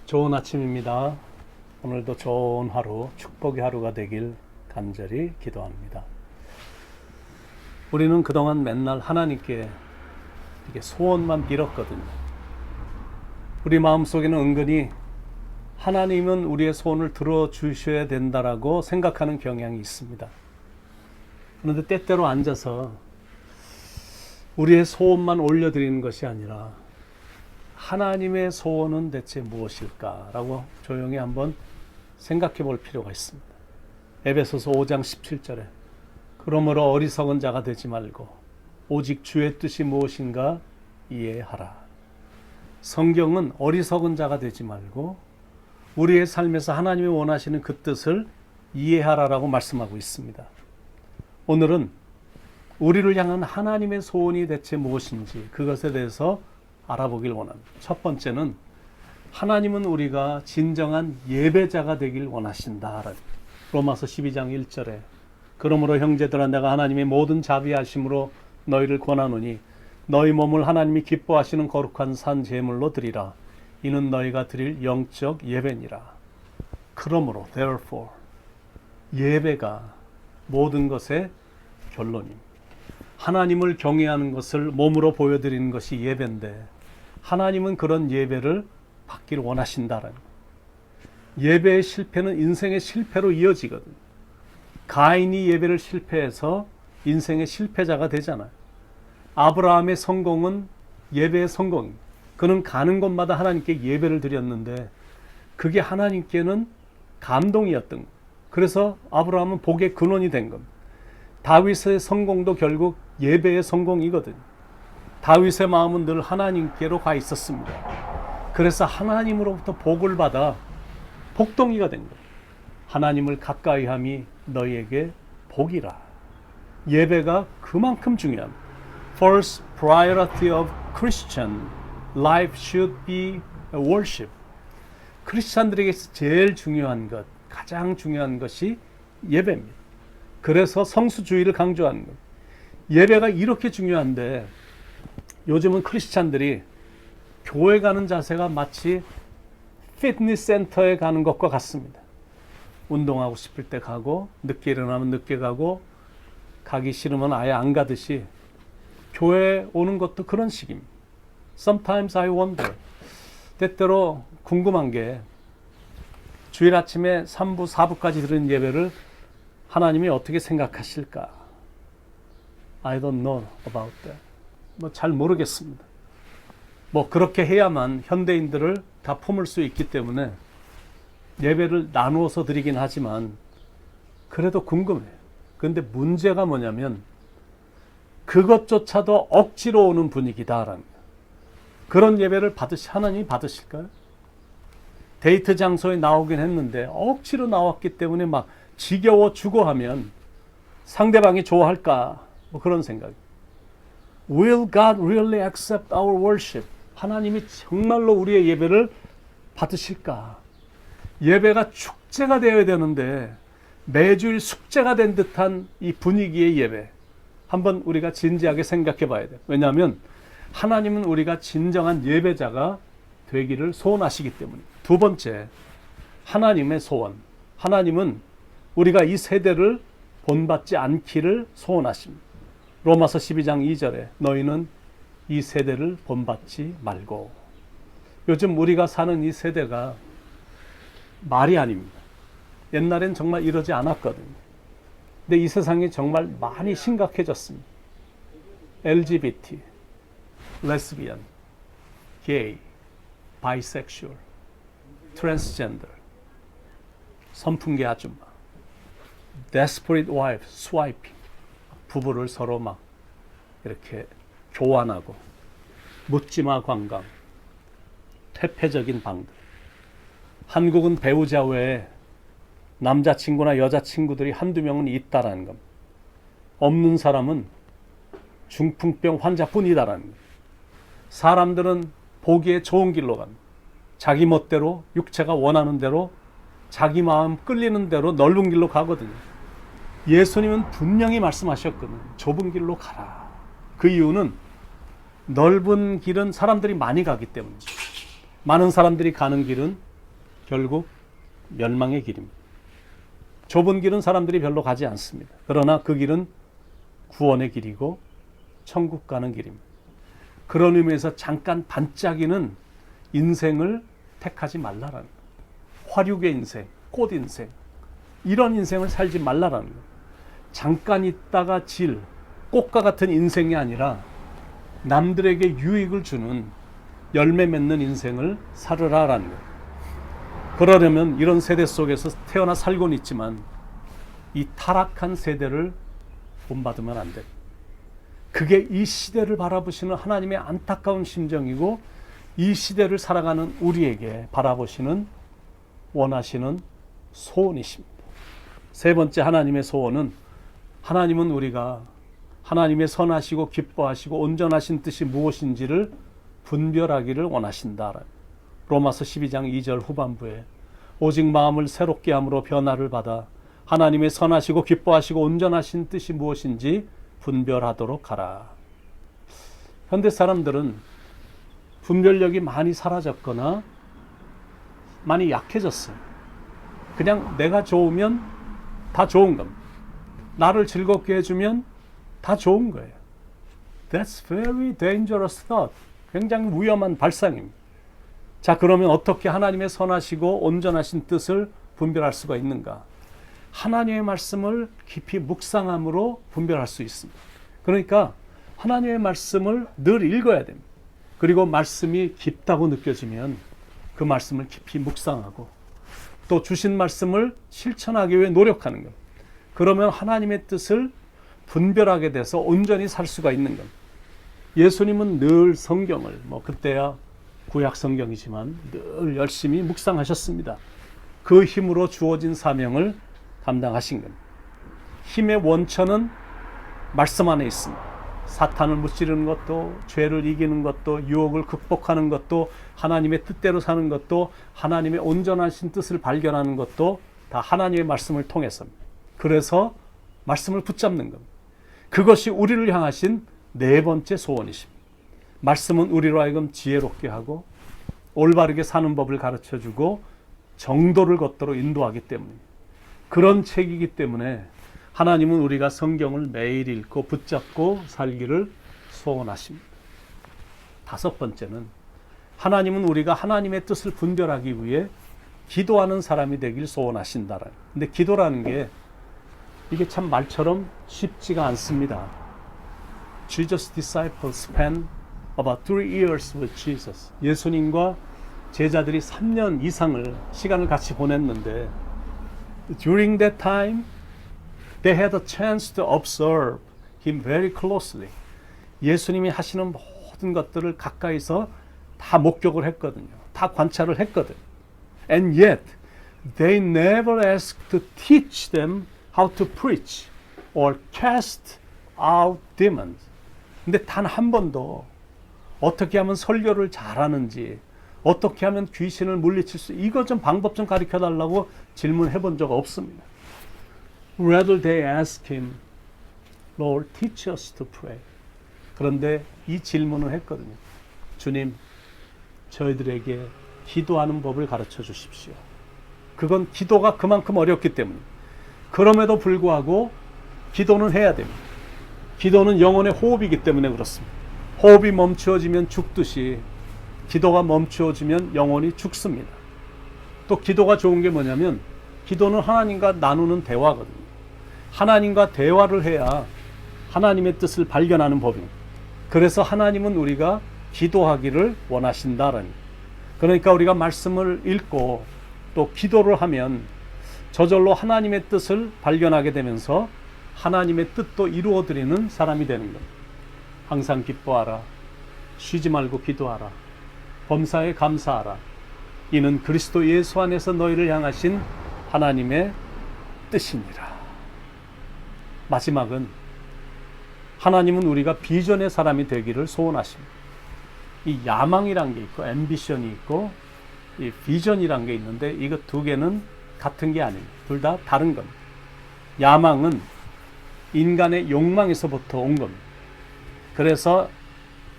좋은 아침입니다. 오늘도 좋은 하루, 축복의 하루가 되길 간절히 기도합니다. 우리는 그동안 맨날 하나님께 이렇게 소원만 빌었거든요. 우리 마음속에는 은근히 하나님은 우리의 소원을 들어주셔야 된다라고 생각하는 경향이 있습니다. 그런데 때때로 앉아서 우리의 소원만 올려드리는 것이 아니라 하나님의 소원은 대체 무엇일까라고 조용히 한번 생각해 볼 필요가 있습니다. 에베소서 5장 17절에 그러므로 어리석은 자가 되지 말고 오직 주의 뜻이 무엇인가 이해하라. 성경은 어리석은 자가 되지 말고 우리의 삶에서 하나님이 원하시는 그 뜻을 이해하라라고 말씀하고 있습니다. 오늘은 우리를 향한 하나님의 소원이 대체 무엇인지 그것에 대해서 알아보길 원합니다. 첫 번째는 하나님은 우리가 진정한 예배자가 되길 원하신다. 로마서 12장 1절에 그러므로 형제들아 내가 하나님의 모든 자비하심으로 너희를 권하노니 너희 몸을 하나님이 기뻐하시는 거룩한 산 제물로 드리라. 이는 너희가 드릴 영적 예배니라. 그러므로 therefore 예배가 모든 것의 결론입니다. 하나님을 경외하는 것을 몸으로 보여드리는 것이 예배인데 하나님은 그런 예배를 받기를 원하신다라는 거예요. 예배의 실패는 인생의 실패로 이어지거든요. 가인이 예배를 실패해서 인생의 실패자가 되잖아요. 아브라함의 성공은 예배의 성공입니다. 그는 가는 곳마다 하나님께 예배를 드렸는데 그게 하나님께는 감동이었던 거예요. 그래서 아브라함은 복의 근원이 된 겁니다. 다윗의 성공도 결국 예배의 성공이거든요. 다윗의 마음은 늘 하나님께로 가 있었습니다. 그래서 하나님으로부터 복을 받아 복덩이가 된 거예요. 하나님을 가까이함이 너희에게 복이라. 예배가 그만큼 중요합니다. First priority of Christian life should be worship. 크리스찬들에게서 제일 중요한 것, 가장 중요한 것이 예배입니다. 그래서 성수주의를 강조하는 거예요. 예배가 이렇게 중요한데 요즘은 크리스찬들이 교회 가는 자세가 마치 피트니스 센터에 가는 것과 같습니다. 운동하고 싶을 때 가고 늦게 일어나면 늦게 가고 가기 싫으면 아예 안 가듯이 교회 오는 것도 그런 식입니다. Sometimes I wonder. 때때로 궁금한 게 주일 아침에 3부, 4부까지 들은 예배를 하나님이 어떻게 생각하실까? I don't know about that. 잘 모르겠습니다. 그렇게 해야만 현대인들을 다 품을 수 있기 때문에 예배를 나누어서 드리긴 하지만 그래도 궁금해요. 그런데 문제가 뭐냐면 그것조차도 억지로 오는 분위기다라는 거예요. 그런 예배를 하나님이 받으실까요? 데이트 장소에 나오긴 했는데 억지로 나왔기 때문에 막 지겨워 죽어 하면 상대방이 좋아할까? 그런 생각. Will God really accept our worship? 하나님이 정말로 우리의 예배를 받으실까? 예배가 축제가 되어야 되는데 매주일 숙제가 된 듯한 이 분위기의 예배. 한번 우리가 진지하게 생각해 봐야 돼요. 왜냐하면 하나님은 우리가 진정한 예배자가 되기를 소원하시기 때문에. 두 번째, 하나님의 소원. 하나님은 우리가 이 세대를 본받지 않기를 소원하십니다. 로마서 12장 2절에 너희는 이 세대를 본받지 말고. 요즘 우리가 사는 이 세대가 말이 아닙니다. 옛날엔 정말 이러지 않았거든요. 근데 이 세상이 정말 많이 심각해졌습니다. LGBT, 레스비언, 게이, 바이섹슈얼, 트랜스젠더, 선풍기 아줌마, desperate wife, swiping. 부부를 서로 막 이렇게 교환하고 묻지마 관광, 퇴폐적인 방들. 한국은 배우자 외에 남자친구나 여자친구들이 한두 명은 있다라는 겁니다. 없는 사람은 중풍병 환자뿐이다라는 겁니다. 사람들은 보기에 좋은 길로 갑니다. 자기 멋대로 육체가 원하는 대로 자기 마음 끌리는 대로 넓은 길로 가거든요. 예수님은 분명히 말씀하셨거든요. 좁은 길로 가라. 그 이유는 넓은 길은 사람들이 많이 가기 때문이죠. 많은 사람들이 가는 길은 결국 멸망의 길입니다. 좁은 길은 사람들이 별로 가지 않습니다. 그러나 그 길은 구원의 길이고 천국 가는 길입니다. 그런 의미에서 잠깐 반짝이는 인생을 택하지 말라라는 거예요. 화류의 인생, 꽃 인생, 이런 인생을 살지 말라라는 거예요. 잠깐 있다가 질, 꽃과 같은 인생이 아니라 남들에게 유익을 주는 열매 맺는 인생을 살으라라는 거예요. 그러려면 이런 세대 속에서 태어나 살고는 있지만 이 타락한 세대를 본받으면 안 됩니다. 그게 이 시대를 바라보시는 하나님의 안타까운 심정이고 이 시대를 살아가는 우리에게 바라보시는 원하시는 소원이십니다. 세 번째 하나님의 소원은 하나님은 우리가 하나님의 선하시고 기뻐하시고 온전하신 뜻이 무엇인지를 분별하기를 원하신다. 로마서 12장 2절 후반부에 오직 마음을 새롭게 함으로 변화를 받아 하나님의 선하시고 기뻐하시고 온전하신 뜻이 무엇인지 분별하도록 하라. 현대 사람들은 분별력이 많이 사라졌거나 많이 약해졌어요. 그냥 내가 좋으면 다 좋은 겁니다. 나를 즐겁게 해주면 다 좋은 거예요. That's very dangerous thought. 굉장히 위험한 발상입니다. 자, 그러면 어떻게 하나님의 선하시고 온전하신 뜻을 분별할 수가 있는가? 하나님의 말씀을 깊이 묵상함으로 분별할 수 있습니다. 그러니까 하나님의 말씀을 늘 읽어야 됩니다. 그리고 말씀이 깊다고 느껴지면 그 말씀을 깊이 묵상하고 또 주신 말씀을 실천하기 위해 노력하는 것. 그러면 하나님의 뜻을 분별하게 돼서 온전히 살 수가 있는 것. 예수님은 늘 성경을, 그때야 구약 성경이지만 늘 열심히 묵상하셨습니다. 그 힘으로 주어진 사명을 감당하신 겁니다. 힘의 원천은 말씀 안에 있습니다. 사탄을 무찌르는 것도, 죄를 이기는 것도, 유혹을 극복하는 것도, 하나님의 뜻대로 사는 것도, 하나님의 온전하신 뜻을 발견하는 것도 다 하나님의 말씀을 통해서입니다. 그래서 말씀을 붙잡는 겁니다. 그것이 우리를 향하신 네 번째 소원이십니다. 말씀은 우리로 하여금 지혜롭게 하고 올바르게 사는 법을 가르쳐주고 정도를 걷도록 인도하기 때문입니다. 그런 책이기 때문에 하나님은 우리가 성경을 매일 읽고 붙잡고 살기를 소원하십니다. 다섯 번째는 하나님은 우리가 하나님의 뜻을 분별하기 위해 기도하는 사람이 되길 소원하신다. 근데 기도라는 게 이게 참 말처럼 쉽지가 않습니다. Jesus' disciples spent about 3 years with Jesus. 예수님과 제자들이 3년 이상을 시간을 같이 보냈는데 during that time they had a chance to observe him very closely. 예수님이 하시는 모든 것들을 가까이서 다 목격을 했거든요. 다 관찰을 했거든요. And yet they never asked to teach them how to preach or cast out demons. 근데 단 한 번도 어떻게 하면 설교를 잘하는지, 어떻게 하면 귀신을 물리칠 수, 이거 좀 방법 좀 가르쳐 달라고 질문해 본 적 없습니다. Rather they ask him, Lord, teach us to pray. 그런데 이 질문을 했거든요. 주님, 저희들에게 기도하는 법을 가르쳐 주십시오. 그건 기도가 그만큼 어렵기 때문에. 그럼에도 불구하고 기도는 해야 됩니다. 기도는 영혼의 호흡이기 때문에 그렇습니다. 호흡이 멈추어지면 죽듯이 기도가 멈추어지면 영혼이 죽습니다. 또 기도가 좋은 게 뭐냐면 기도는 하나님과 나누는 대화거든요. 하나님과 대화를 해야 하나님의 뜻을 발견하는 법입니다. 그래서 하나님은 우리가 기도하기를 원하신다라는. 그러니까 우리가 말씀을 읽고 또 기도를 하면 저절로 하나님의 뜻을 발견하게 되면서 하나님의 뜻도 이루어드리는 사람이 되는 겁니다. 항상 기뻐하라. 쉬지 말고 기도하라. 범사에 감사하라. 이는 그리스도 예수 안에서 너희를 향하신 하나님의 뜻이니라. 마지막은 하나님은 우리가 비전의 사람이 되기를 소원하십니다. 이 야망이란 게 있고 앰비션이 있고 이 비전이란 게 있는데 이거 두 개는 같은 게 아닙니다. 둘 다 다른 겁니다. 야망은 인간의 욕망에서부터 온 겁니다. 그래서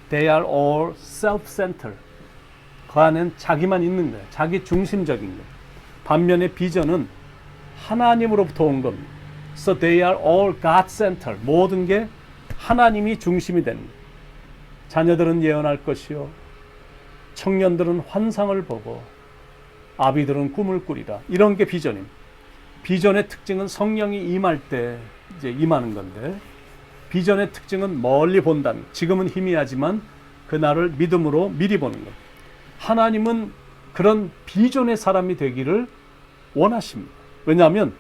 they are all self-centered. 그 안에는 자기만 있는 거예요. 자기 중심적인 거예요. 반면에 비전은 하나님으로부터 온 겁니다. So they are all God-centered. 모든 게 하나님이 중심이 됩니다. 자녀들은 예언할 것이요, 청년들은 환상을 보고, 아비들은 꿈을 꾸리라. 이런 게 비전입니다. 비전의 특징은 성령이 임할 때 이제 임하는 건데, 비전의 특징은 멀리 본다는, 지금은 희미하지만 그날을 믿음으로 미리 보는 것. 하나님은 그런 비전의 사람이 되기를 원하십니다. 왜냐하면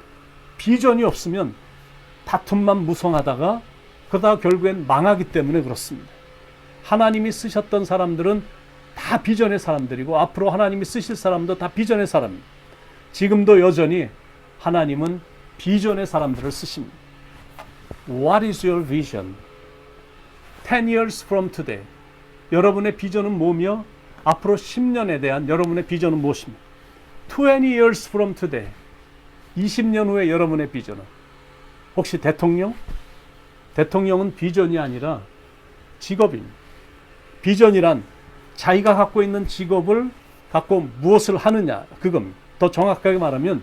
비전이 없으면 다툼만 무성하다가 그러다가 결국엔 망하기 때문에 그렇습니다. 하나님이 쓰셨던 사람들은 다 비전의 사람들이고 앞으로 하나님이 쓰실 사람도 다 비전의 사람입니다. 지금도 여전히 하나님은 비전의 사람들을 쓰십니다. What is your vision? 10 years from today. 여러분의 비전은 뭐며 앞으로 10년에 대한 여러분의 비전은 무엇입니까? 20 years from today. 20년 후에 여러분의 비전은 혹시 대통령? 대통령은 비전이 아니라 직업입니다. 비전이란 자기가 갖고 있는 직업을 갖고 무엇을 하느냐, 그겁니다. 더 정확하게 말하면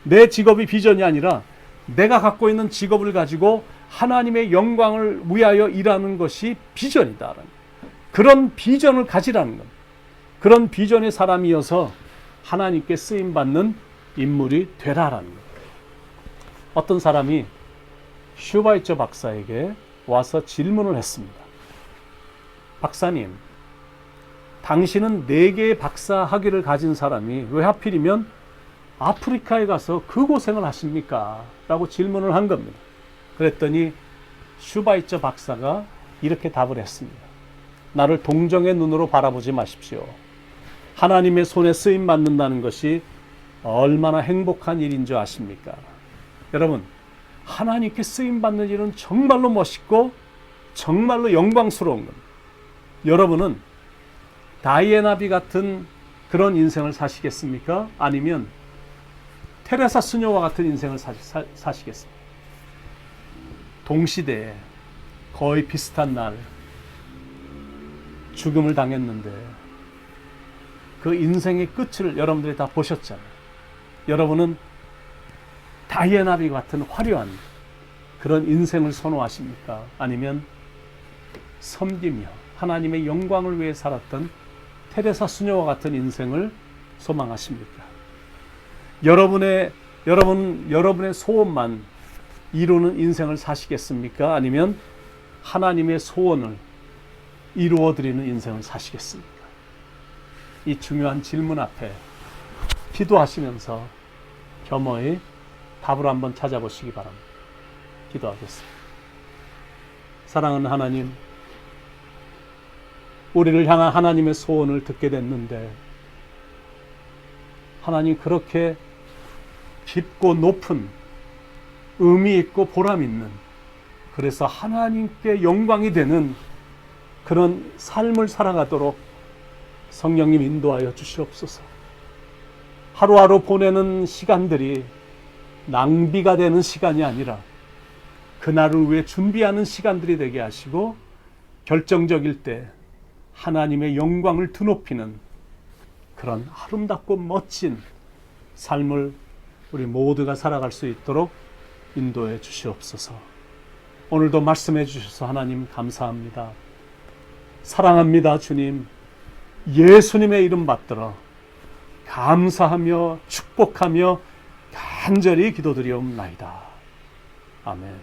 내 직업이 비전이 아니라 내가 갖고 있는 직업을 가지고 하나님의 영광을 위하여 일하는 것이 비전이다. 그런 비전을 가지라는 겁니다. 그런 비전의 사람이어서 하나님께 쓰임받는 인물이 되라라는 거예요. 어떤 사람이 슈바이처 박사에게 와서 질문을 했습니다. 박사님, 당신은 4개의 박사 학위를 가진 사람이 왜 하필이면 아프리카에 가서 그 고생을 하십니까? 라고 질문을 한 겁니다. 그랬더니 슈바이처 박사가 이렇게 답을 했습니다. 나를 동정의 눈으로 바라보지 마십시오. 하나님의 손에 쓰임 받는다는 것이 얼마나 행복한 일인 줄 아십니까? 여러분, 하나님께 쓰임 받는 일은 정말로 멋있고 정말로 영광스러운 겁니다. 여러분은 다이애나비 같은 그런 인생을 사시겠습니까? 아니면 테레사 수녀와 같은 인생을 사시겠습니까? 동시대에 거의 비슷한 날 죽음을 당했는데 그 인생의 끝을 여러분들이 다 보셨잖아요. 여러분은 다이애나비 같은 화려한 그런 인생을 선호하십니까? 아니면 섬기며 하나님의 영광을 위해 살았던 테레사 수녀와 같은 인생을 소망하십니까? 여러분의 소원만 이루는 인생을 사시겠습니까? 아니면 하나님의 소원을 이루어드리는 인생을 사시겠습니까? 이 중요한 질문 앞에 기도하시면서 겸허히 답을 한번 찾아보시기 바랍니다. 기도하겠습니다. 사랑하는 하나님, 우리를 향한 하나님의 소원을 듣게 됐는데 하나님, 그렇게 깊고 높은 의미 있고 보람 있는, 그래서 하나님께 영광이 되는 그런 삶을 살아가도록 성령님 인도하여 주시옵소서. 하루하루 보내는 시간들이 낭비가 되는 시간이 아니라 그날을 위해 준비하는 시간들이 되게 하시고, 결정적일 때 하나님의 영광을 드높이는 그런 아름답고 멋진 삶을 우리 모두가 살아갈 수 있도록 인도해 주시옵소서. 오늘도 말씀해 주셔서 하나님 감사합니다. 사랑합니다, 주님. 예수님의 이름 받들어 감사하며 축복하며 간절히 기도드리옵나이다. 아멘.